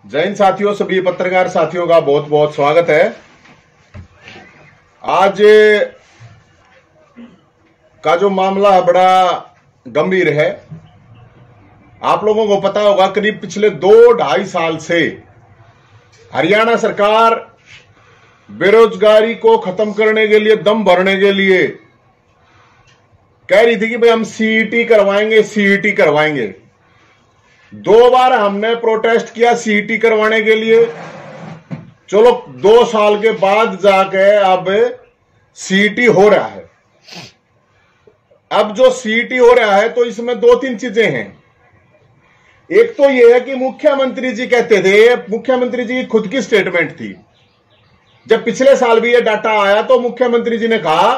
जय हिंद साथियों, सभी पत्रकार साथियों का बहुत बहुत स्वागत है। आज का जो मामला है बड़ा गंभीर है। आप लोगों को पता होगा, करीब पिछले 2-2.5 साल से हरियाणा सरकार बेरोजगारी को खत्म करने के लिए, दम भरने के लिए कह रही थी कि भाई हम सीईटी करवाएंगे। 2 बार हमने प्रोटेस्ट किया सीईटी करवाने के लिए। चलो 2 साल के बाद जाके अब सीईटी हो रहा है। अब जो सीईटी हो रहा है तो इसमें 2-3 चीजें हैं। एक तो यह है कि मुख्यमंत्री जी कहते थे, मुख्यमंत्री जी की खुद की स्टेटमेंट थी, जब पिछले साल भी यह डाटा आया तो मुख्यमंत्री जी ने कहा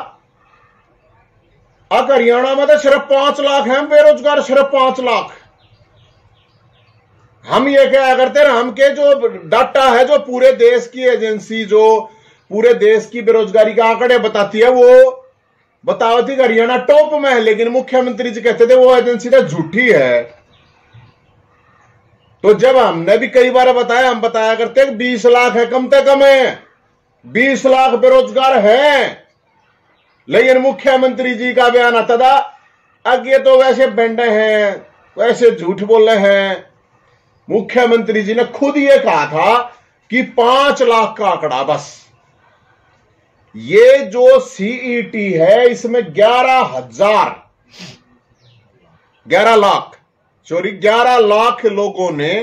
अब हरियाणा में तो सिर्फ 5 लाख हैं बेरोजगार, सिर्फ 5 लाख। हम ये क्या करते हैं, हम के जो डाटा है, जो पूरे देश की एजेंसी जो पूरे देश की बेरोजगारी का आंकड़े बताती है, वो बताती कि हरियाणा टॉप में है, लेकिन मुख्यमंत्री जी कहते थे वो एजेंसी तो झूठी है। तो जब हमने भी कई बार बताया, हम बताया करते हैं 20 लाख है, कम से कम है 20 लाख बेरोजगार है, लेकिन मुख्यमंत्री जी का बयान आता था अब ये तो वैसे बेंडे हैं, वैसे झूठ बोल रहे हैं। मुख्यमंत्री जी ने खुद ये कहा था कि 5 लाख का आंकड़ा बस। ये जो सीईटी है इसमें 11 लाख लोगों ने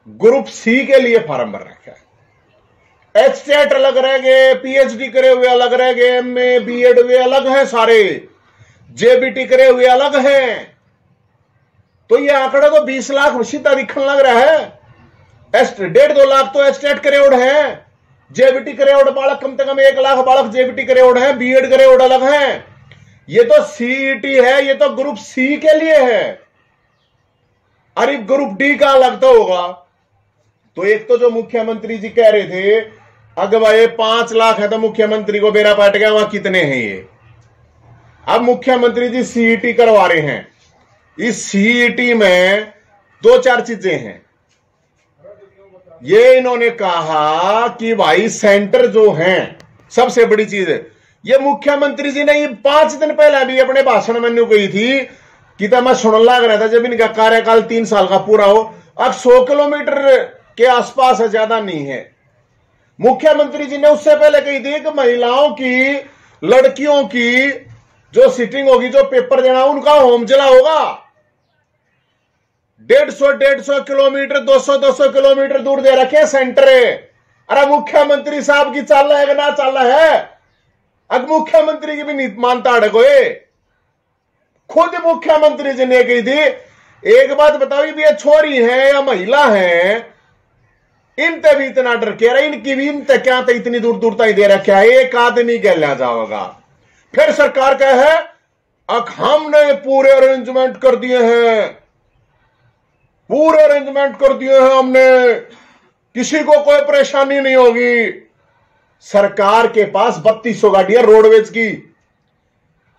ग्रुप सी के लिए फॉर्म भर रखा है। एचटेट अलग रह गए, पीएचडी करे हुए अलग रह गए, एमए बीएड वे अलग हैं, सारे जेबीटी करे हुए अलग हैं। तो ये आंकड़ा तो 20 लाख सीधा दिखने लग रहा है। 1.5-2 लाख तो एस्टेट करेड़ है, जेबीटी करेड़ बालक कम से कम 1 लाख बालक जेबीटी करेड़ है, बीएड करेड़ अलग है। ये तो सीईटी है, ये तो ग्रुप सी के लिए है। अरे ग्रुप डी का अलग तो होगा। तो एक तो जो मुख्यमंत्री जी कह रहे थे अगर भाई 5 लाख है तो मुख्यमंत्री को बेरा पाट गया, वहां कितने हैं ये। अब मुख्यमंत्री जी सीईटी करवा रहे हैं। इस सीईटी में 2-4 चीजें हैं। ये इन्होंने कहा कि भाई सेंटर जो हैं, सबसे बड़ी चीज है ये मुख्यमंत्री जी ने ये 5 दिन पहले भी अपने भाषण में कही थी कि तो मैं सुन लग रहा था जब इनका कार्यकाल 3 साल का पूरा हो। अब 100 किलोमीटर के आसपास है, ज्यादा नहीं है। मुख्यमंत्री जी ने उससे पहले कही थी कि महिलाओं की, लड़कियों की जो सिटिंग होगी, जो पेपर देना, उनका होम जिला होगा। 150 किलोमीटर, 200 किलोमीटर दूर दे रखे सेंटर। अरे मुख्यमंत्री साहब की चाल है कि ना चाल है। अब मुख्यमंत्री की भी नहीं मानता है कोई। खुद मुख्यमंत्री जी ने कही थी, एक बात बताओ, भी ये छोरी है या महिला है, इनते भी इतना डर के रहा, इनकी भी इनते क्या तो इतनी दूर दूर तक दे रखा है, एक आदमी कह लिया जाएगा। फिर सरकार क्या है, अब हमने पूरे अरेंजमेंट कर दिए हैं, पूरे अरेंजमेंट कर दिए हैं हमने, किसी को कोई परेशानी नहीं होगी। सरकार के पास 3200 गाड़ियां रोडवेज की,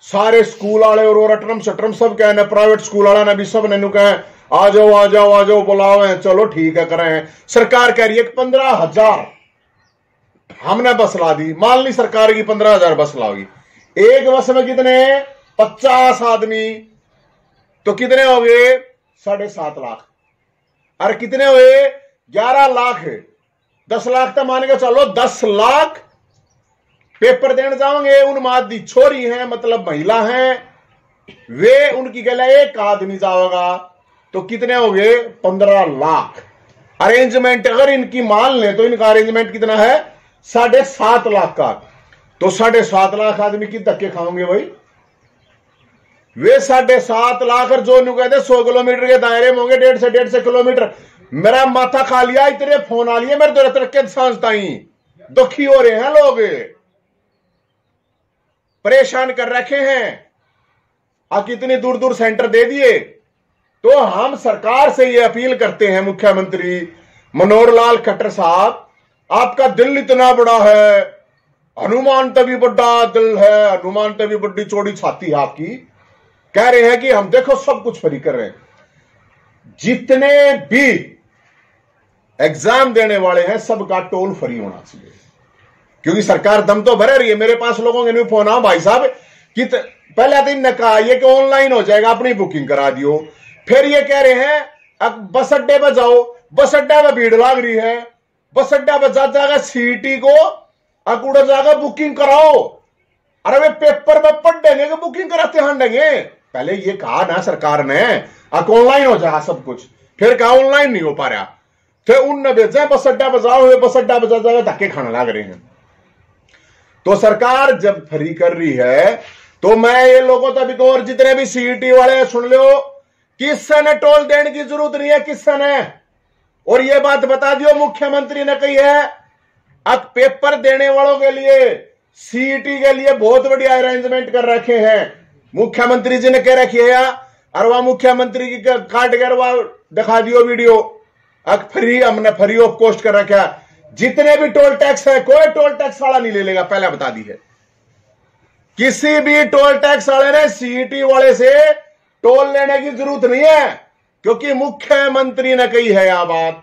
सारे स्कूल वाले और अटरम सटरम सब कहने, प्राइवेट स्कूल वाला ने भी सब ने कहे आ जाओ बुलाओ, चलो ठीक है करें। सरकार कह रही है 15,000 हमने बस ला दी। मान ली सरकार की 15,000 बस लाओगी, एक बस में कितने 50 आदमी, तो कितने हो गए 7.5 लाख। अरे कितने हुए 11 लाख है। 10 लाख तो मान के चलो, 10 लाख पेपर देने जाओगे। उन आदि छोरी हैं, मतलब महिला हैं, वे उनकी गला एक आदमी जाओगा, तो कितने हो गए 15 लाख। अरेंजमेंट अगर इनकी मान ले तो इनका अरेंजमेंट कितना है 7.5 लाख का। तो 7.5 लाख आदमी की धक्के खाओगे भाई। वे 7.5 लाख और जो कहते 100 किलोमीटर के दायरे में होंगे, 150 किलोमीटर। मेरा माथा खा लिया, इतने फोन आ लिए मेरे तो रखे सांसता ही दुखी हो रहे हैं लोग, परेशान कर रखे हैं। अब कितनी दूर दूर सेंटर दे दिए। तो हम सरकार से ये अपील करते हैं, मुख्यमंत्री मनोहर लाल खट्टर साहब, आपका दिल इतना बड़ा है, हनुमान तभी बड़ा दिल है, हनुमान तभी बड़ी चौड़ी छाती है आपकी। कह रहे हैं कि हम देखो सब कुछ फ्री कर रहे हैं। जितने भी एग्जाम देने वाले हैं सबका टोल फ्री होना चाहिए, क्योंकि सरकार दम तो भरे रही है। मेरे पास लोगों के नहीं फोन आ भाई साहब कि पहले दिन ने कहा ये कि ऑनलाइन हो जाएगा, अपनी बुकिंग करा दियो, फिर ये कह रहे हैं अब बस अड्डे पर जाओ, बस अड्डा पर भीड़ लाग रही है, बस अड्डा पर जाकर सीटी को अकूड़ा जाकर बुकिंग कराओ। अरे वे पेपर में पढ़ देंगे कि बुकिंग कराते हंडेंगे। पहले ये कहा ना सरकार ने ऑनलाइन हो जाएगा सब कुछ, फिर कहा ऑनलाइन नहीं हो पा रहा, फिर उनने भेजा बस अड्डा पर जाओ, बस अड्डा पर जाकर धक्के खाने लग रहे हैं। तो सरकार जब फ्री कर रही है तो मैं ये लोगों तक और जितने भी सीईटी वाले सुन लो, किससे ने टोल देने की जरूरत नहीं है, किससे ने। और ये बात बता दियो मुख्यमंत्री ने कही है अब पेपर देने वालों के लिए सीईटी के लिए बहुत बढ़िया अरेंजमेंट कर रखे हैं। मुख्यमंत्री जी ने कह रखी है, और वह मुख्यमंत्री की काट कर वह दिखा दियो वीडियो, अब फ्री हमने फ्री ऑफ कॉस्ट कर रखा। जितने भी टोल टैक्स है कोई टोल टैक्स वाला नहीं ले लेगा, पहले बता दी है। किसी भी टोल टैक्स वाले ने सीईटी वाले से टोल लेने की जरूरत नहीं है, क्योंकि मुख्यमंत्री ने कही है यह बात,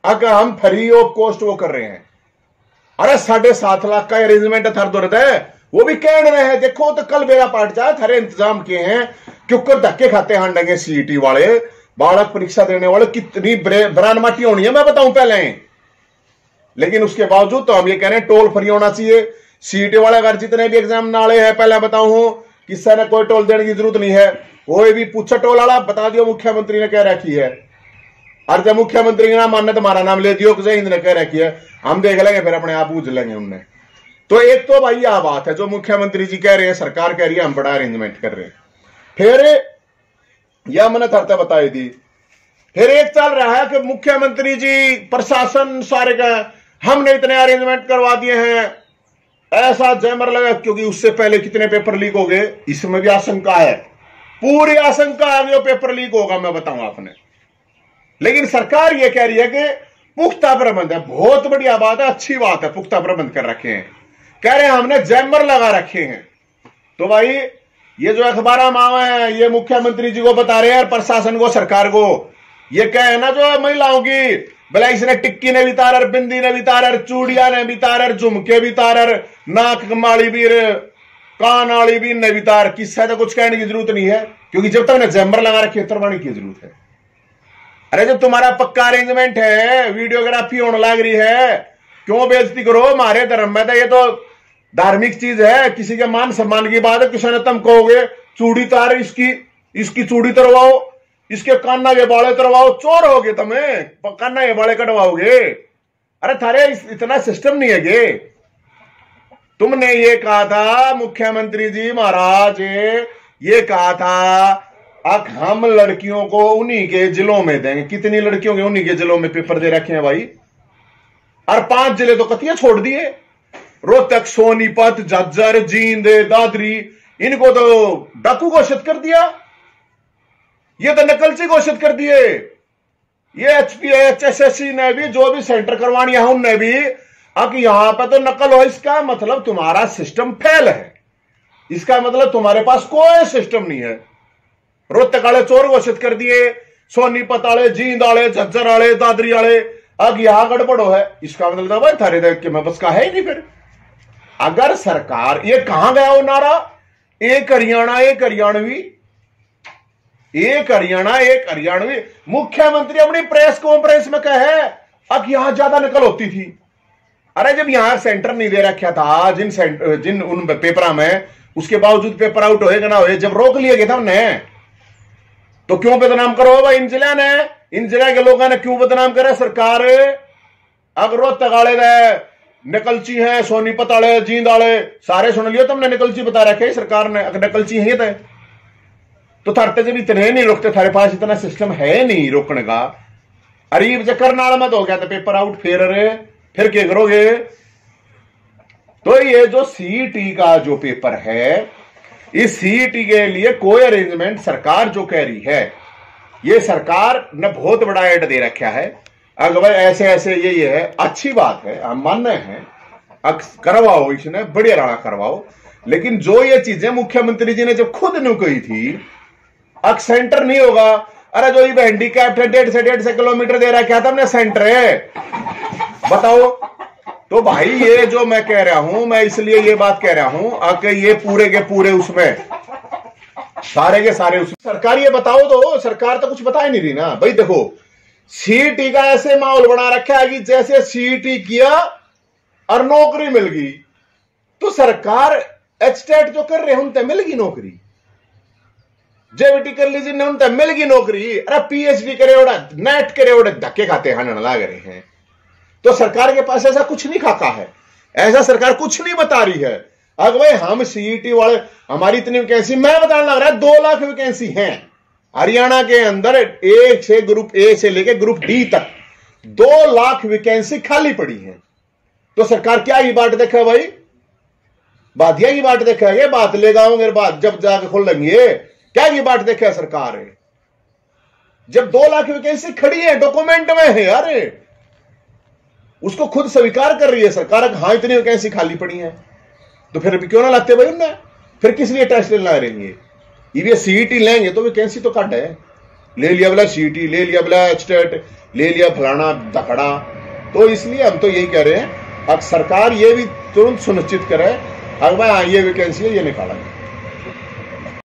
अगर हम फ्री ऑफ कॉस्ट वो कर रहे हैं। अरे 7.5 लाख का अरेंजमेंट थर दौरत है, वो भी कह रहे हैं देखो तो कल बेड़ा पाट जाए, थारे इंतजाम किए हैं, क्योंकि धक्के खाते हांडेंगे सीईटी वाले, बालक परीक्षा देने वाले, कितनी बरान माटी होनी है मैं बताऊं पहले। लेकिन उसके बावजूद तो हम ये कह रहे हैं टोल फ्री होना चाहिए। सीईटी वाले अगर जितने भी एग्जाम नाले हैं पहले बताऊं, किसी ने कोई टोल देने की जरूरत नहीं है। कोई भी पूछा टोल वाला बता दियो मुख्यमंत्री ने कह रखी है, और जब मुख्यमंत्री का नाम मानने तुम्हारा नाम ले दियो जय हिंद ने कह रखी है, हम देख लेंगे फिर अपने आप पूछ लेंगे उनने। तो एक तो भाई यह बात है जो मुख्यमंत्री जी कह रहे हैं, सरकार कह रही है हम बड़ा अरेंजमेंट कर रहे हैं। फिर यह मैंने थरते बताई थी, फिर एक चल रहा है कि मुख्यमंत्री जी प्रशासन सारे का हमने इतने अरेंजमेंट करवा दिए हैं, ऐसा जैमर लगा, क्योंकि उससे पहले कितने पेपर लीक हो गए, इसमें भी आशंका है, पूरी आशंका है कि पेपर लीक होगा, मैं बताऊं आपने। लेकिन सरकार ये कह रही है कि पुख्ता प्रबंध है, बहुत बढ़िया बात है, अच्छी बात है, पुख्ता प्रबंध कर रखे हैं, कह रहे हैं हमने जैमर लगा रखे हैं। तो भाई ये जो अखबार मावा है ये मुख्यमंत्री जी को बता रहे हैं और प्रशासन को, सरकार को, ये कहे ना जो महिलाओं की भला इसने टिक्की ने भी तारर, बिंदी ने भी तारर, चूड़िया ने भी तारर, झुमके भी तारर, नाक माली भी, कान वाली भी ने भी तार, किससे तो कुछ कहने की जरूरत नहीं है, क्योंकि जब तक ने जैमर लगा रखी है तरवानी की जरूरत है। अरे जब तुम्हारा पक्का अरेंजमेंट है, वीडियोग्राफी होने लग रही है, क्यों बेइज्जती करो। हमारे धर्म में तो ये तो धार्मिक चीज है, किसी के मान सम्मान की बात है, किसी ने तुम कहोगे चूड़ी तार इसकी चूड़ी तरवाओ, इसके कान्ना के बाले तरवाओ, चोर होगे तुम्हें, कान्ना के बाले कटवाओगे। अरे थारे इतना सिस्टम नहीं है गे। तुमने ये कहा था मुख्यमंत्री जी महाराज, ये कहा था अब हम लड़कियों को उन्हीं के जिलों में देंगे। कितनी लड़कियों के उन्हीं के जिलों में पेपर दे रखे हैं भाई, और 5 जिले तो कतिया छोड़ दिए, रोहतक, सोनीपत, झज्जर, जींद, दादरी, इनको तो डाकू घोषित कर दिया, ये तो नकलची घोषित कर दिए। ये HSSC ने भी जो भी सेंटर करवानी है उनने भी, अब यहां पर तो नकल हो, इसका मतलब तुम्हारा सिस्टम फेल है, इसका मतलब तुम्हारे पास कोई सिस्टम नहीं है। रोहतक वाले चोर घोषित कर दिए, सोनीपत वाले, जींद वाले, झज्जर वाले, दादरी वाले, अब यहां गड़बड़ो है, इसका मतलब भाई थारे देख के मैं बस का है ही नहीं। फिर अगर सरकार, ये कहां गया वो नारा, एक हरियाणा एक हरियाणवी, एक हरियाणा एक हरियाणवी। मुख्यमंत्री अपनी प्रेस कॉन्फ्रेंस में कहे अब यहां ज्यादा नकल होती थी। अरे जब यहां सेंटर नहीं दे रखा था जिन उन पेपर में, उसके बावजूद पेपर आउट होएगा ना होए, जब रोक लिया गया था उन्हें, तो क्यों बदनाम करो भाई इन जिले ने, इन जिले के लोगों ने क्यों बदनाम करे सरकार। अगर रोहतक वाले नकलची है, सोनीपत वाले, जींद वाले, सारे सुन लियो तुमने नकलची बता रखे सरकार ने, अगर नकलची है तो थारते जब इतने नहीं रोकते, थारे पास इतना सिस्टम है नहीं रोकने का। अरीब जब करनाल में तो हो गया था पेपर आउट, फिर क्या करोगे। तो ये जो सीईटी का जो पेपर है, इस सीईटी के लिए कोई अरेंजमेंट सरकार जो कह रही है, ये सरकार ने बहुत बड़ा ऐड दे रखा है। अगर भाई ऐसे ऐसे ये है, अच्छी बात है, हम मानने हैं, करवाओ, इसने बढ़िया राणा करवाओ। लेकिन जो ये चीजें मुख्यमंत्री जी ने जब खुद ने कही थी, अब सेंटर नहीं होगा अरे जो ये हैंडीकैप्ड है 1.5 किलोमीटर दे रहा है, क्या था हमने सेंटर है, बताओ। तो भाई ये जो मैं कह रहा हूं, मैं इसलिए ये बात कह रहा हूं कि ये पूरे के पूरे उसमें सारे के सारे उसमें सरकार ये बताओ तो, सरकार तो कुछ बता ही नहीं रही ना भाई। देखो सीईटी का ऐसे माहौल बना रखा है कि जैसे सीईटी किया और नौकरी मिल गई, तो सरकार एचटेट जो कर रहे हैं उनसे मिल गई नौकरी, जेवीटी कर लीजिए ने उनसे मिल गई नौकरी। अरे पीएचडी करे ओड़ा, नेट करे ओड़े धक्के खाते हैं लाग रहे हैं। तो सरकार के पास ऐसा कुछ नहीं खाता है, ऐसा सरकार कुछ नहीं बता रही है। अगर भाई हम सीईटी वाले, हमारी इतनी वैकेंसी, मैं बताने लग रहा है 2 लाख वैकेंसी हैं हरियाणा के अंदर, एक से ग्रुप ए से लेके ग्रुप डी तक 2 लाख वैकेंसी खाली पड़ी है। तो सरकार क्या ही बाट देखा भाई, बाधिया की बाट देखा है, बात ले गाओगे बात जब जाके खोल लेंगे, क्या ये बाट देखा है सरकार है? जब 2 लाख वैकेंसी खड़ी है, डॉक्यूमेंट में है यार, उसको खुद स्वीकार कर रही है सरकार, हाँ इतनी वैकेंसी खाली पड़ी है, तो फिर क्यों ना लाते भाई उनने, फिर किस लिए टेस्ट ला रही है? ये सीईटी लेंगे तो वैकेंसी तो कट है, ले लिया बोला सीईटी, ले लिया बोला एचटेट, ले लिया फलाना दखड़ा। तो इसलिए हम तो यही कह रहे हैं, अब सरकार ये भी तुरंत सुनिश्चित करे, अगर भाई ये वैकेंसी है ये निकाला